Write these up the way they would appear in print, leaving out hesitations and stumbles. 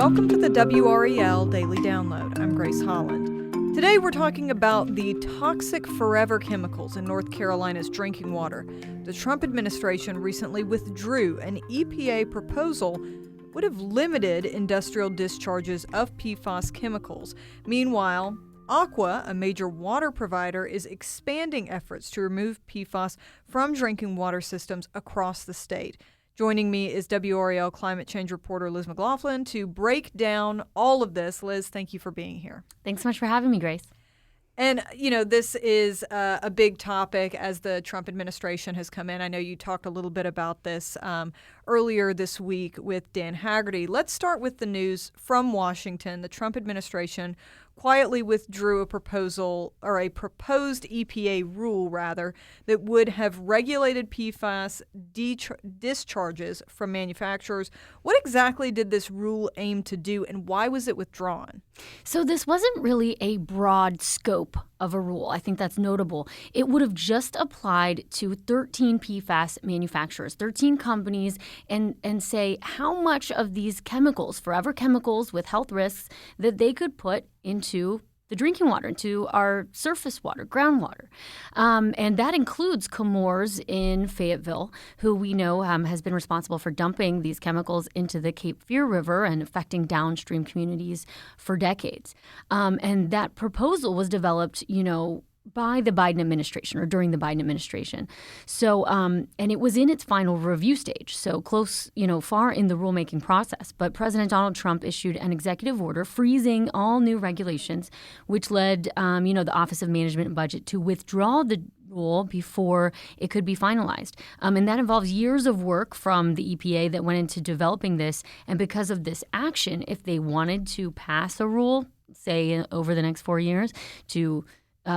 Welcome to the WRAL Daily Download. I'm Grace Holland. Today we're talking about the toxic forever chemicals in North Carolina's drinking water. The Trump administration recently withdrew an EPA proposal that would have limited industrial discharges of PFAS chemicals. Meanwhile, Aqua, a major water provider, is expanding efforts to remove PFAS from drinking water systems across the state. Joining me is WRAL Climate Change reporter Liz McLaughlin to break down all of this. Liz, thank you for being here. Thanks so much for having me, Grace. And, you know, this is a big topic as the Trump administration has come in. I know you talked a little bit about this earlier this week with Dan Haggerty. Let's start with the news from Washington. The Trump administration quietly withdrew a proposal, or a proposed EPA rule, rather, that would have regulated PFAS discharges from manufacturers. What exactly did this rule aim to do, and why was it withdrawn? So this wasn't really a broad scope of a rule. I think that's notable. It would have just applied to 13 PFAS manufacturers, 13 companies, and say how much of these chemicals, forever chemicals with health risks, that they could put into the drinking water, into our surface water, groundwater. And that includes Chemours in Fayetteville, who we know has been responsible for dumping these chemicals into the Cape Fear River and affecting downstream communities for decades. And that proposal was developed, by the Biden administration or during the Biden administration. So, and it was in its final review stage, so close, far in the rulemaking process. But President Donald Trump issued an executive order freezing all new regulations, which led, the Office of Management and Budget to withdraw the rule before it could be finalized. And that involves years of work from the EPA that went into developing this. And because of this action, if they wanted to pass a rule, say over the next 4 years, to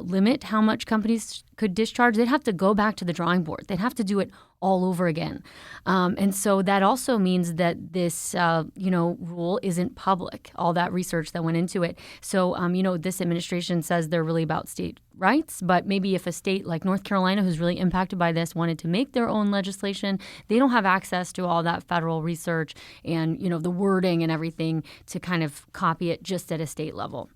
limit how much companies could discharge, they'd have to go back to the drawing board. They'd have to do it all over again. And so that also means that this, rule isn't public, all that research that went into it. So, this administration says they're really about state rights, but maybe if a state like North Carolina, who's really impacted by this, wanted to make their own legislation, they don't have access to all that federal research and, the wording and everything to kind of copy it just at a state level.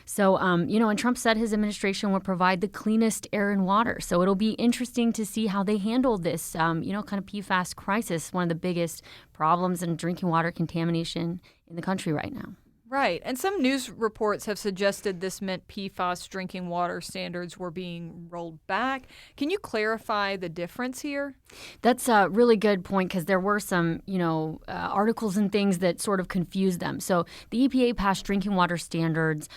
So, and Trump said his administration would provide the cleanest air and water. So it'll be interesting to see how they handle this, kind of PFAS crisis, one of the biggest problems in drinking water contamination in the country right now. Right. And some news reports have suggested this meant PFAS drinking water standards were being rolled back. Can you clarify the difference here? That's a really good point because there were some, articles and things that sort of confused them. So the EPA passed drinking water standards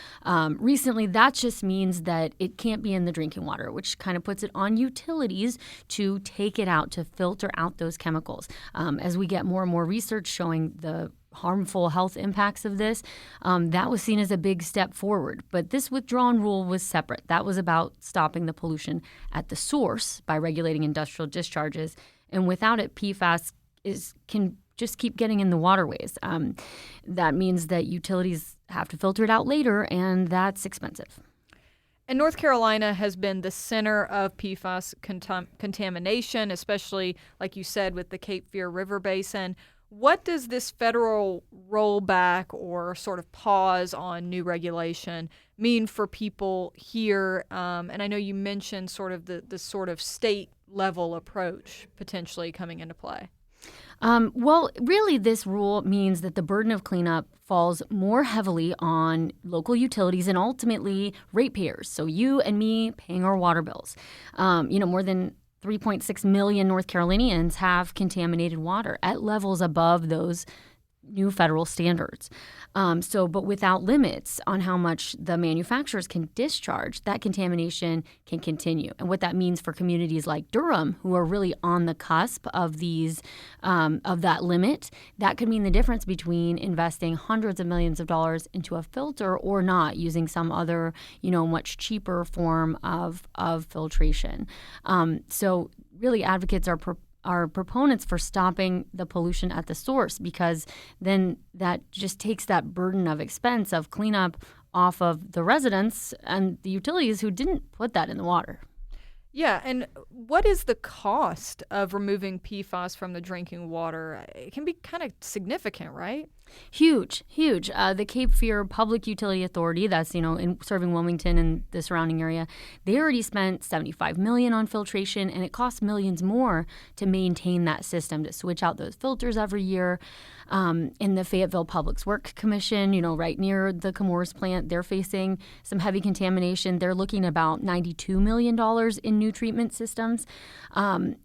recently. That just means that it can't be in the drinking water, which kind of puts it on utilities to take it out, to filter out those chemicals. As we get more and more research showing the harmful health impacts of this, that was seen as a big step forward. But this withdrawn rule was separate. That was about stopping the pollution at the source by regulating industrial discharges. And without it, PFAS can just keep getting in the waterways. That means that utilities have to filter it out later, and that's expensive. And North Carolina has been the center of PFAS contamination, especially, like you said, with the Cape Fear River Basin. What does this federal rollback or sort of pause on new regulation mean for people here? And I know you mentioned sort of the sort of state level approach potentially coming into play. Well, really, this rule means that the burden of cleanup falls more heavily on local utilities and ultimately ratepayers. So you and me paying our water bills. More than 3.6 million North Carolinians have contaminated water at levels above those new federal standards. But without limits on how much the manufacturers can discharge, that contamination can continue. And what that means for communities like Durham, who are really on the cusp of these, of that limit, that could mean the difference between investing hundreds of millions of dollars into a filter or not, using some other, much cheaper form of filtration. So really, advocates are proponents for stopping the pollution at the source, because then that just takes that burden of expense of cleanup off of the residents and the utilities who didn't put that in the water. Yeah, and what is the cost of removing PFAS from the drinking water? It can be kind of significant, right? Huge, huge. The Cape Fear Public Utility Authority, that's in serving Wilmington and the surrounding area, they already spent $75 million on filtration, and it costs millions more to maintain that system, to switch out those filters every year. In the Fayetteville Public Works Commission, right near the Chemours plant, they're facing some heavy contamination. They're looking at about $92 million in new treatment systems.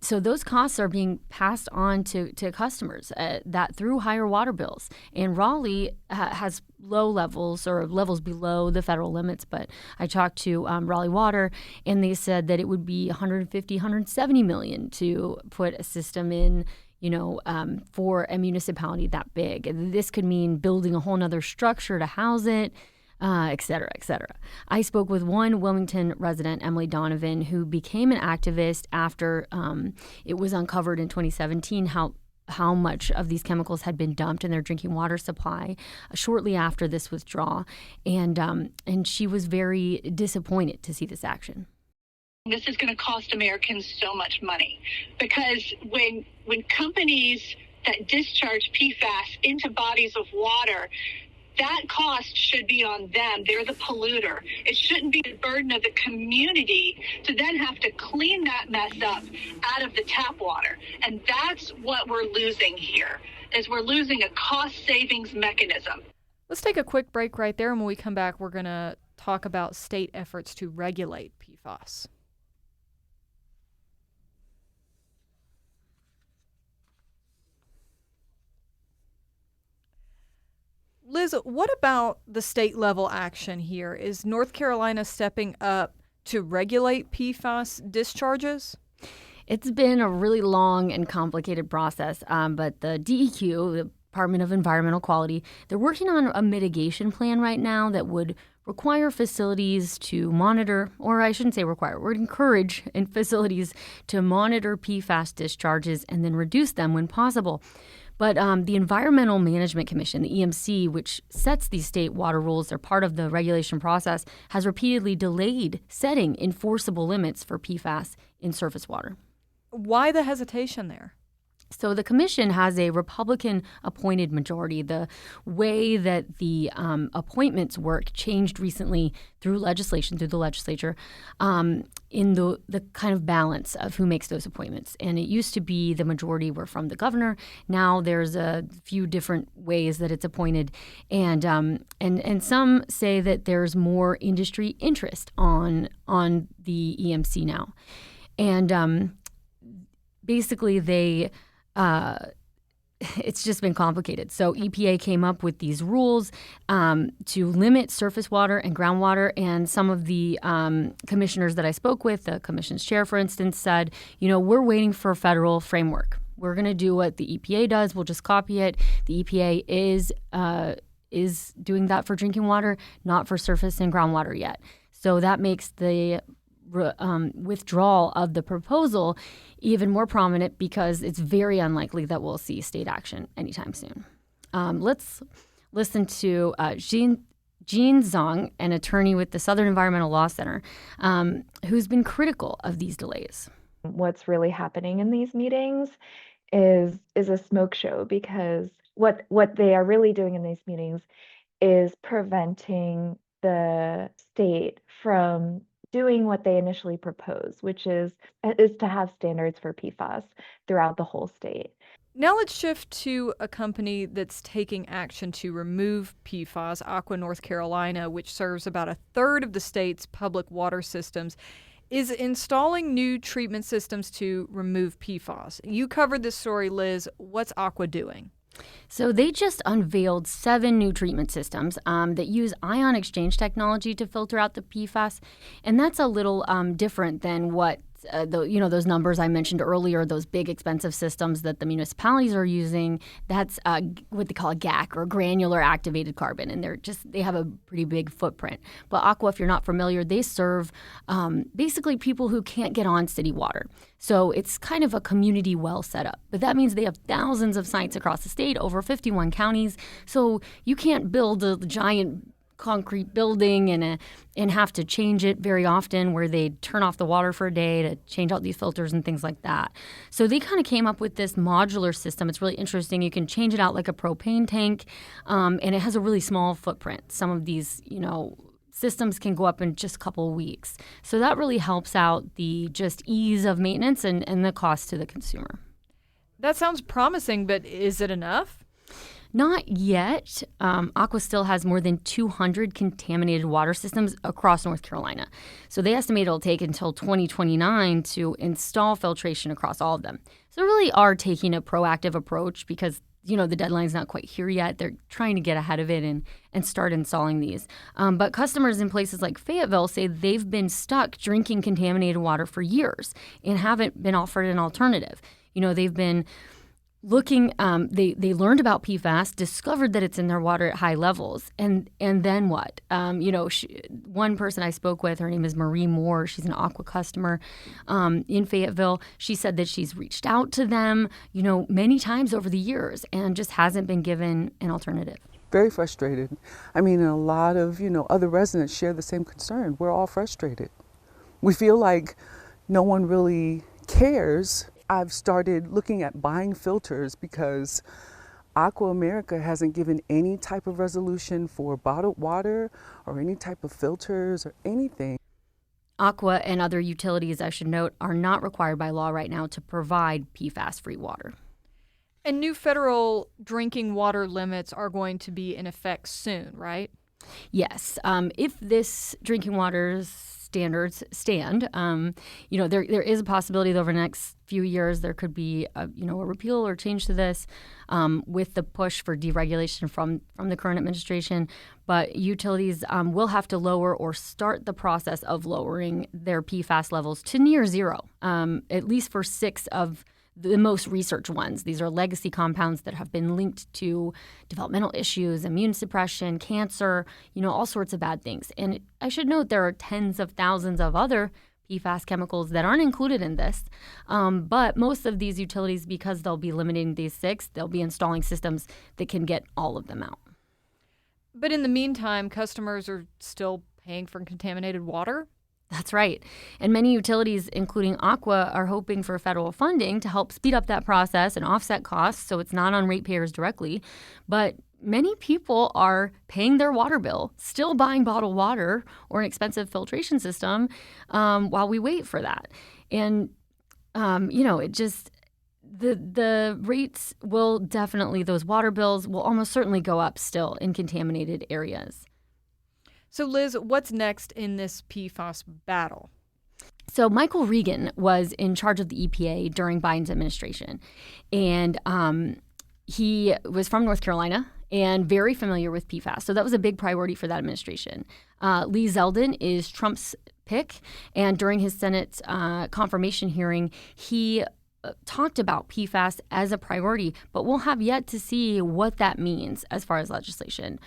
So those costs are being passed on to customers that through higher water bills. And Raleigh has low levels or levels below the federal limits. But I talked to Raleigh Water, and they said that it would be $170 million to put a system in, for a municipality that big. And this could mean building a whole nother structure to house it, et cetera, et cetera. I spoke with one Wilmington resident, Emily Donovan, who became an activist after it was uncovered in 2017 how much of these chemicals had been dumped in their drinking water supply shortly after this withdrawal. And she was very disappointed to see this action. This is going to cost Americans so much money because when companies that discharge PFAS into bodies of water, that cost should be on them. They're the polluter. It shouldn't be the burden of the community to then have to clean that mess up out of the tap water. And that's what we're losing here, is we're losing a cost savings mechanism. Let's take a quick break right there, and when we come back, we're going to talk about state efforts to regulate PFAS. Liz, what about the state level action here? Is North Carolina stepping up to regulate PFAS discharges? It's been a really long and complicated process, but the DEQ, the Department of Environmental Quality, they're working on a mitigation plan right now that would require facilities to monitor, or I shouldn't say require, would encourage in facilities to monitor PFAS discharges and then reduce them when possible. But the Environmental Management Commission, the EMC, which sets these state water rules, they're part of the regulation process, has repeatedly delayed setting enforceable limits for PFAS in surface water. Why the hesitation there? So the commission has a Republican-appointed majority. The way that the appointments work changed recently through legislation, through the legislature, in the kind of balance of who makes those appointments. And it used to be the majority were from the governor. Now there's a few different ways that it's appointed. And some say that there's more industry interest on the EMC now. And basically it's just been complicated. So EPA came up with these rules to limit surface water and groundwater. And some of the commissioners that I spoke with, the commission's chair, for instance, said, we're waiting for a federal framework. We're going to do what the EPA does. We'll just copy it. The EPA is doing that for drinking water, not for surface and groundwater yet. So that makes the withdrawal of the proposal even more prominent because it's very unlikely that we'll see state action anytime soon. Let's listen to Jean Zong, an attorney with the Southern Environmental Law Center, who's been critical of these delays. What's really happening in these meetings is a smoke show, because what they are really doing in these meetings is preventing the state from doing what they initially proposed, which is to have standards for PFAS throughout the whole state. Now let's shift to a company that's taking action to remove PFAS, Aqua North Carolina, which serves about a third of the state's public water systems, is installing new treatment systems to remove PFAS. You covered this story, Liz. What's Aqua doing? So they just unveiled 7 new treatment systems that use ion exchange technology to filter out the PFAS, and that's a little different than what those numbers I mentioned earlier, those big expensive systems that the municipalities are using. That's what they call a GAC, or granular activated carbon, and they have a pretty big footprint. But Aqua, if you're not familiar, they serve basically people who can't get on city water. So it's kind of a community well setup. But that means they have thousands of sites across the state, over 51 counties. So you can't build a giant concrete building and have to change it very often, where they turn off the water for a day to change out these filters and things like that. So they kind of came up with this modular system. It's really interesting. You can change it out like a propane tank, and it has a really small footprint. Some of these, systems can go up in just a couple of weeks. So that really helps out the just ease of maintenance and the cost to the consumer. That sounds promising, but is it enough? Not yet. Aqua still has more than 200 contaminated water systems across North Carolina. So they estimate it'll take until 2029 to install filtration across all of them. So they really are taking a proactive approach because, the deadline's not quite here yet. They're trying to get ahead of it and start installing these. But customers in places like Fayetteville say they've been stuck drinking contaminated water for years and haven't been offered an alternative. They've been looking, they learned about PFAS, discovered that it's in their water at high levels, and then what? One person I spoke with, her name is Marie Moore. She's an Aqua customer in Fayetteville. She said that she's reached out to them, many times over the years and just hasn't been given an alternative. Very frustrated. I mean, and a lot of, other residents share the same concern. We're all frustrated. We feel like no one really cares. I've started looking at buying filters because Aqua America hasn't given any type of resolution for bottled water or any type of filters or anything. Aqua and other utilities, I should note, are not required by law right now to provide PFAS-free water. And new federal drinking water limits are going to be in effect soon, right? Yes. If this drinking water standards stand, there is a possibility that over the next few years there could be a repeal or change to this with the push for deregulation from the current administration. But utilities will have to lower or start the process of lowering their PFAS levels to near zero, at least for 6 of the most researched ones. These are legacy compounds that have been linked to developmental issues, immune suppression, cancer, all sorts of bad things. And I should note there are tens of thousands of other PFAS chemicals that aren't included in this. But most of these utilities, because they'll be limiting these 6, they'll be installing systems that can get all of them out. But in the meantime, customers are still paying for contaminated water? That's right. And many utilities, including Aqua, are hoping for federal funding to help speed up that process and offset costs so it's not on ratepayers directly. But many people are paying their water bill, still buying bottled water or an expensive filtration system while we wait for that. And, it just, the rates will definitely, those water bills will almost certainly go up still in contaminated areas. So, Liz, what's next in this PFAS battle? So Michael Regan was in charge of the EPA during Biden's administration, and he was from North Carolina and very familiar with PFAS. So that was a big priority for that administration. Lee Zeldin is Trump's pick, and during his Senate confirmation hearing, he talked about PFAS as a priority, but we'll have yet to see what that means as far as legislation.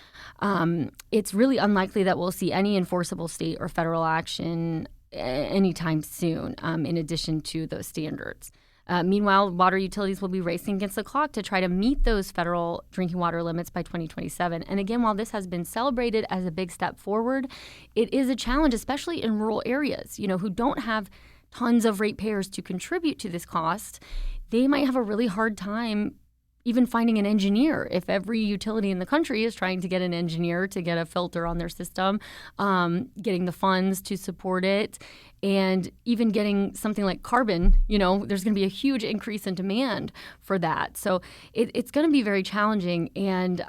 It's really unlikely that we'll see any enforceable state or federal action anytime soon, in addition to those standards. Meanwhile, water utilities will be racing against the clock to try to meet those federal drinking water limits by 2027. And again, while this has been celebrated as a big step forward, it is a challenge, especially in rural areas, who don't have tons of ratepayers to contribute to this cost. They might have a really hard time even finding an engineer if every utility in the country is trying to get an engineer to get a filter on their system, getting the funds to support it, and even getting something like carbon. There's going to be a huge increase in demand for that. So it's going to be very challenging. And,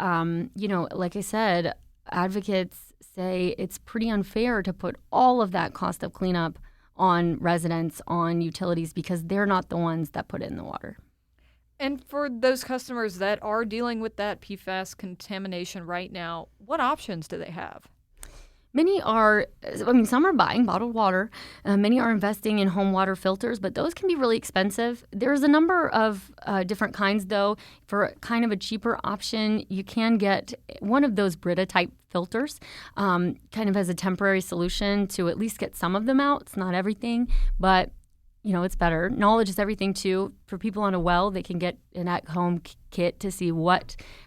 like I said, advocates say it's pretty unfair to put all of that cost of cleanup on residents, on utilities, because they're not the ones that put it in the water. And for those customers that are dealing with that PFAS contamination right now, what options do they have? Many are, some are buying bottled water. Many are investing in home water filters, but those can be really expensive. There's a number of different kinds, though. For kind of a cheaper option, you can get one of those Brita-type filters, kind of as a temporary solution to at least get some of them out. It's not everything, but it's better. Knowledge is everything too. For people on a well, they can get an at-home kit to see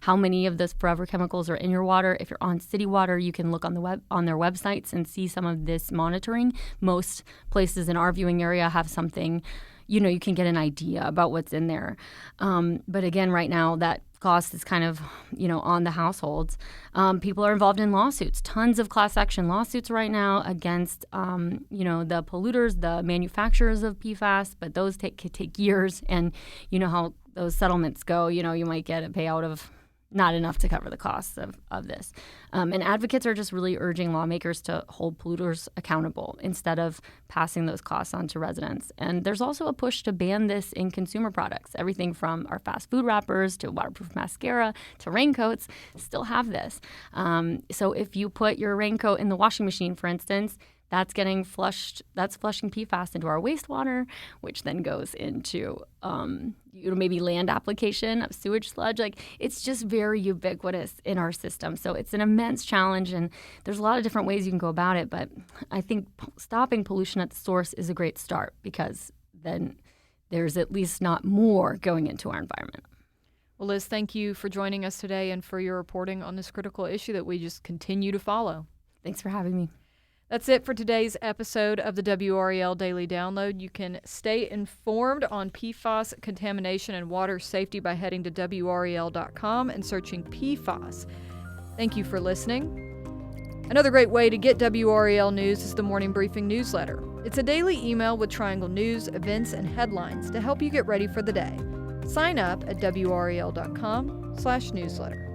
how many of those forever chemicals are in your water. If you're on city water, you can look on their websites and see some of this monitoring. Most places in our viewing area have something. You can get an idea about what's in there. But again, right now, that cost is kind of, on the households. People are involved in lawsuits, tons of class action lawsuits right now against, the polluters, the manufacturers of PFAS, but those could take years. And you know how those settlements go. You might get a payout of not enough to cover the costs of this. And advocates are just really urging lawmakers to hold polluters accountable instead of passing those costs on to residents. And there's also a push to ban this in consumer products. Everything from our fast food wrappers to waterproof mascara to raincoats still have this. So if you put your raincoat in the washing machine, for instance, that's getting flushed. That's flushing PFAS into our wastewater, which then goes into maybe land application of sewage sludge. It's just very ubiquitous in our system. So it's an immense challenge, and there's a lot of different ways you can go about it. But I think stopping pollution at the source is a great start, because then there's at least not more going into our environment. Well, Liz, thank you for joining us today and for your reporting on this critical issue that we just continue to follow. Thanks for having me. That's it for today's episode of the WRAL Daily Download. You can stay informed on PFAS contamination and water safety by heading to WRAL.com and searching PFAS. Thank you for listening. Another great way to get WRAL news is the Morning Briefing newsletter. It's a daily email with Triangle news, events, and headlines to help you get ready for the day. Sign up at WRAL.com/newsletter.